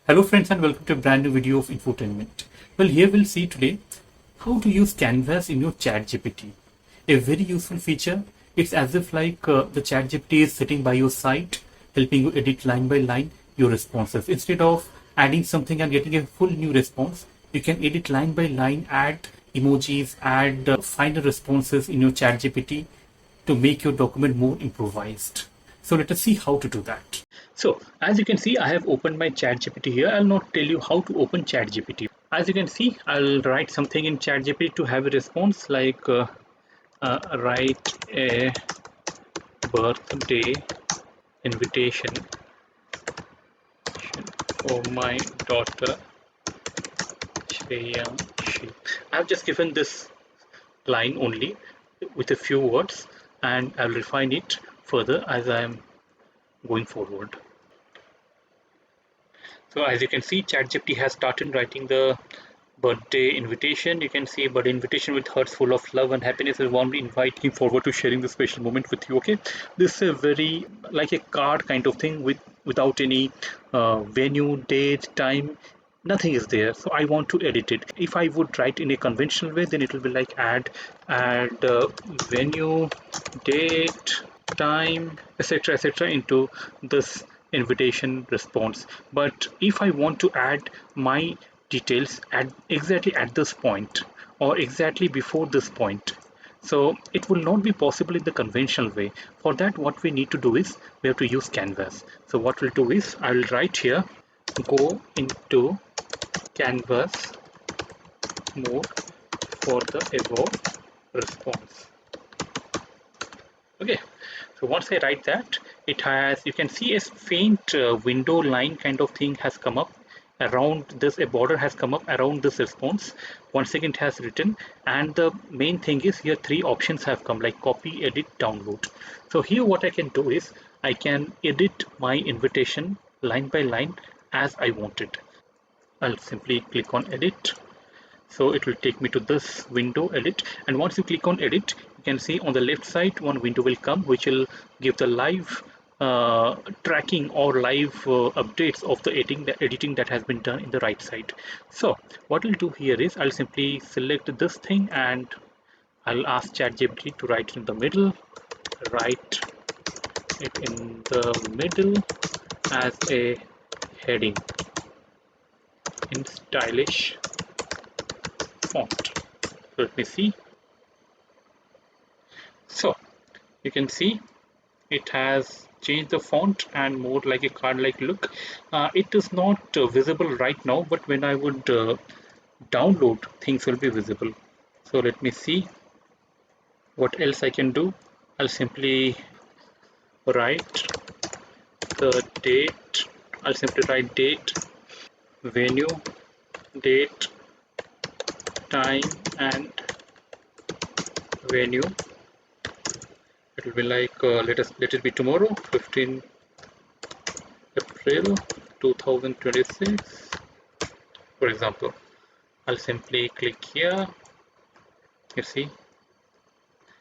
Hello friends and welcome to a brand new video of infotainment. Well, here we'll see today how to use Canvas in your ChatGPT. A very useful feature. It's as if the ChatGPT is sitting by your side, helping you edit line by line your responses. Instead of adding something and getting a full new response, you can edit line by line, add emojis, add final responses in your ChatGPT to make your document more improvised. So let us see how to do that. So as you can see, I have opened my ChatGPT here. I'll not tell you how to open ChatGPT. As you can see, I'll write something in ChatGPT to have a response like write a birthday invitation for my daughter Shreyanshi. I've just given this line only with a few words, and I'll refine it further as I am going forward. So as you can see, ChatGPT has started writing the birthday invitation. You can see birthday invitation with hearts full of love and happiness. I warmly invite him forward to sharing the special moment with you. Okay, this is a very like a card kind of thing without any venue, date, time. Nothing is there, so I want to edit it. If I would write in a conventional way, then it will be like add venue, date, time, etc into this invitation response. But if I want to add my details at exactly at this point or exactly before this point, so it will not be possible in the conventional way. For that, what we need to do is we have to use Canvas. So what we'll do is I will write here, go into Canvas mode for the above response. Okay, so once I write that, it has, you can see a faint window line kind of thing has come up around this, a border has come up around this response. Once again it has written, and the main thing is here three options have come like copy, edit, download. So here what I can do is I can edit my invitation line by line as I want it. I'll simply click on edit. So it will take me to this window, edit, and once you click on edit, you can see on the left side one window will come which will give the live tracking or live updates of the editing that has been done in the right side. So what I'll do here is I'll simply select this thing and I'll ask ChatGPT to write in the middle, write it in the middle as a heading in stylish font. Let me see. So you can see it has changed the font and more like a card-like look. It is not visible right now, but when I would download, things will be visible. So let me see what else I can do. I'll simply write the date. I'll simply write date, venue, date, time, and venue. It will be like let it be tomorrow, 15 April 2026, for example. I'll simply click here. You see,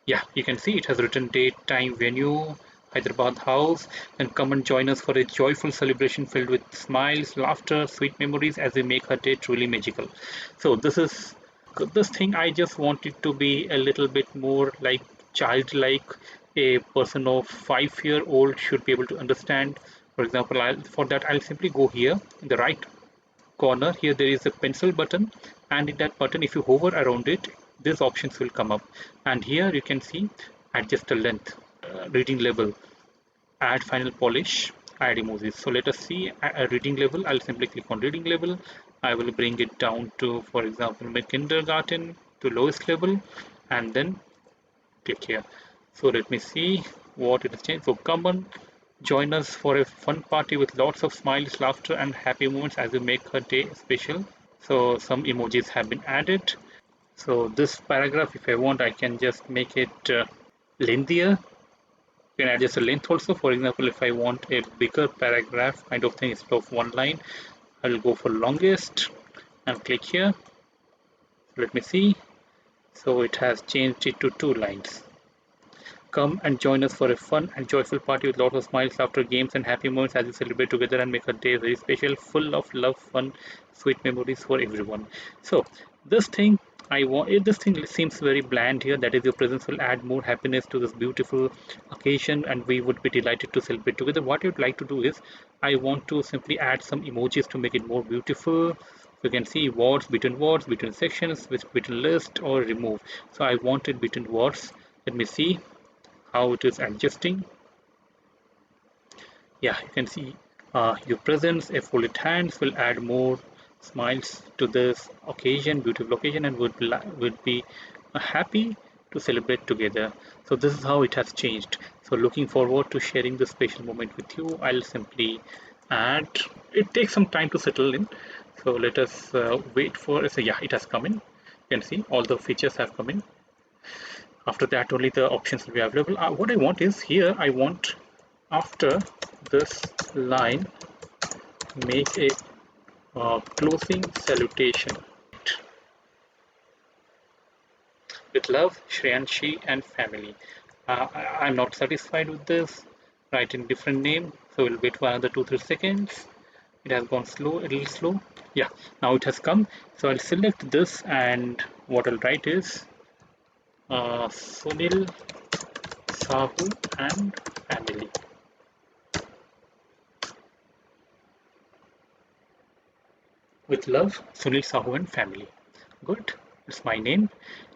yeah, you can see it has written date, time, venue, Hyderabad house, and come and join us for a joyful celebration filled with smiles, laughter, sweet memories as we make her day truly magical. So this thing I just want it to be a little bit more like childlike. A person of 5-year-old should be able to understand. For example, for that I'll simply go here in the right corner. Here there is a pencil button, and in that button if you hover around it, these options will come up, and here you can see adjust the length, reading level, add final polish, add emojis. So let us see a reading level. I'll simply click on reading level. I will bring it down to, for example, my kindergarten to lowest level, and then click here. So let me see what it has changed. So come on, join us for a fun party with lots of smiles, laughter, and happy moments as we make her day special. So some emojis have been added. So this paragraph, if I want, I can just make it lengthier. You can adjust the length also. For example, if I want a bigger paragraph kind of thing instead of one line, I'll go for longest and click here. Let me see. So it has changed it to 2 lines. Come and join us for a fun and joyful party with lots of smiles, laughter, games, and happy moments as we celebrate together and make our day very special, full of love, fun, sweet memories for everyone. So, this thing this thing seems very bland here. That is, your presence will add more happiness to this beautiful occasion, and we would be delighted to celebrate together. What I'd like to do is, I want to simply add some emojis to make it more beautiful. You can see words, between sections, between list or remove. So I want it between words. Let me see how it is adjusting. Yeah, you can see your presence, a folded hands will add more smiles to this occasion, beautiful occasion, and would be happy to celebrate together. So this is how it has changed. So looking forward to sharing this special moment with you. I'll simply add. It takes some time to settle in. So let us wait for. So yeah, it has come in. You can see all the features have come in. After that, only the options will be available. What I want is here. I want after this line, make a closing salutation. With love, Shreyanshi and family. I'm not satisfied with this. Write in different name. So we'll wait for another 2-3 seconds. It has gone slow, a little slow. Yeah, now it has come. So I'll select this, and what I'll write is Sunil, Sahu and family. With love, Sunil Sahu and family. Good, it's my name.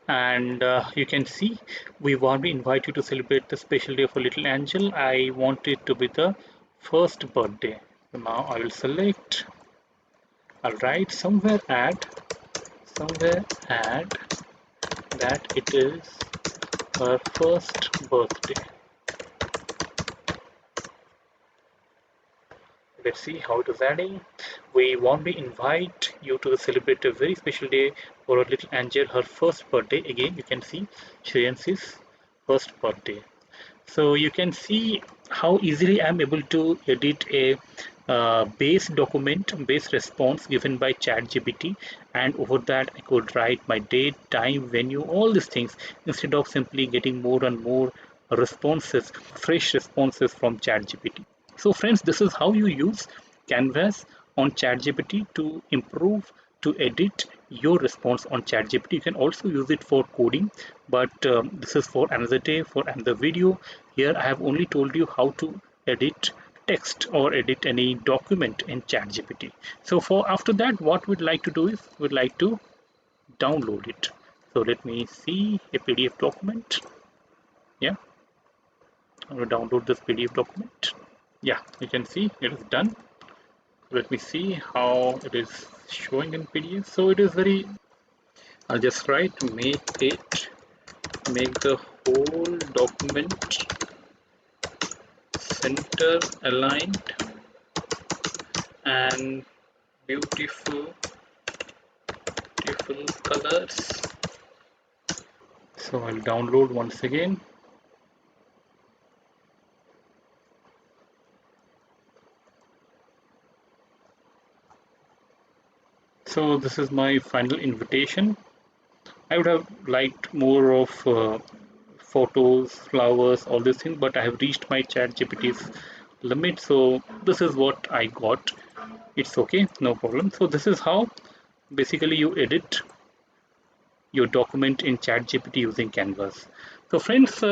And you can see we warmly invite you to celebrate the special day of a little angel. I want it to be the first birthday. So now I will select, I'll write somewhere add that it is her first birthday. Let's see how it is adding. We warmly invite you to celebrate a very special day for our little angel, her first birthday. Again, you can see Shreyansi's first birthday. So you can see how easily I'm able to edit a base document, base response given by ChatGPT, and over that I could write my date, time, venue, all these things instead of simply getting more and more responses, fresh responses from ChatGPT. So friends, this is how you use Canvas on ChatGPT to improve, to edit your response on ChatGPT. You can also use it for coding, but this is for another day, for another video. Here I have only told you how to edit text or edit any document in ChatGPT. So for after that, what we'd like to do is we'd like to download it. So let me see a PDF document. Yeah, I'm going to download this PDF document. Yeah, you can see it is done. Let me see how it is showing in PDF. So it is very, I'll just write make the whole document center aligned and beautiful colors. So I'll download once again. So this is my final invitation. I would have liked more of photos, flowers, all these things, but I have reached my ChatGPT's limit. So this is what I got. It's okay, no problem. So this is how basically you edit your document in ChatGPT using Canvas. So friends,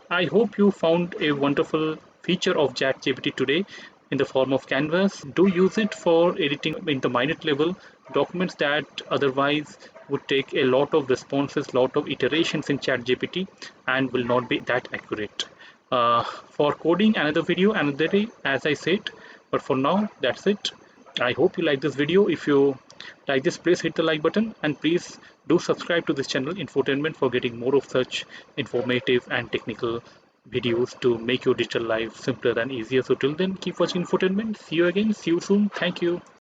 I hope you found a wonderful feature of ChatGPT today in the form of Canvas. Do use it for editing in the minute level documents that otherwise would take a lot of responses, lot of iterations in ChatGPT and will not be that accurate. For coding, another video, another day, as I said. But for now, that's it. I hope you like this video. If you like this, please hit the like button and please do subscribe to this channel Infotainment for getting more of such informative and technical videos to make your digital life simpler and easier. So till then, keep watching Infotainment. See you again. See you soon. Thank you.